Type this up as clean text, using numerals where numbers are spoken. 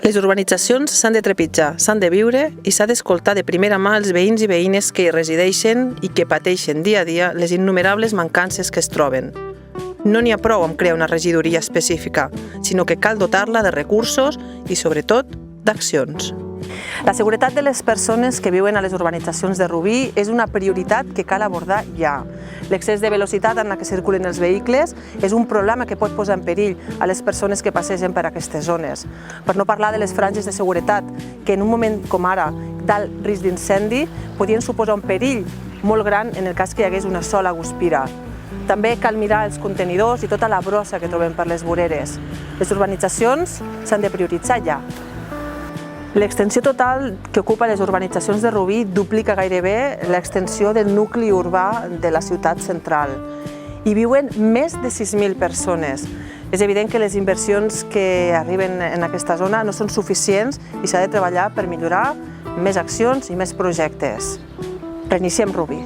Les urbanitzacions s'han de trepitjar, s'han de viure i s'ha d'escoltar de primera mà els veïns i veïnes que hi resideixen i que pateixen dia a dia les innumerables mancances que es troben. No n'hi ha prou amb crear una regidoria específica, sinó que cal dotar-la de recursos i, sobretot, d'accions. La seguretat de les persones que viuen a les urbanitzacions de Rubí és una prioritat que cal abordar ja. L'excés de velocitat en la que circulen els vehicles és un problema que pot posar en perill a les persones que passegen per aquestes zones. Per no parlar de les franges de seguretat, que en un moment com ara, d'alt risc d'incendi, podien suposar un perill molt gran en el cas que hi hagués una sola guspira. També cal mirar els contenidors i tota la brossa que trobem per les voreres. Les urbanitzacions s'han de prioritzar ja. L'extensió total que ocupa les urbanitzacions de Rubí duplica gairebé l'extensió del nucli urbà de la ciutat central. Hi viuen més de 6.000 persones. És evident que les inversions que arriben en aquesta zona no són suficients i s'ha de treballar per millorar més accions i més projectes. Reiniciem Rubí.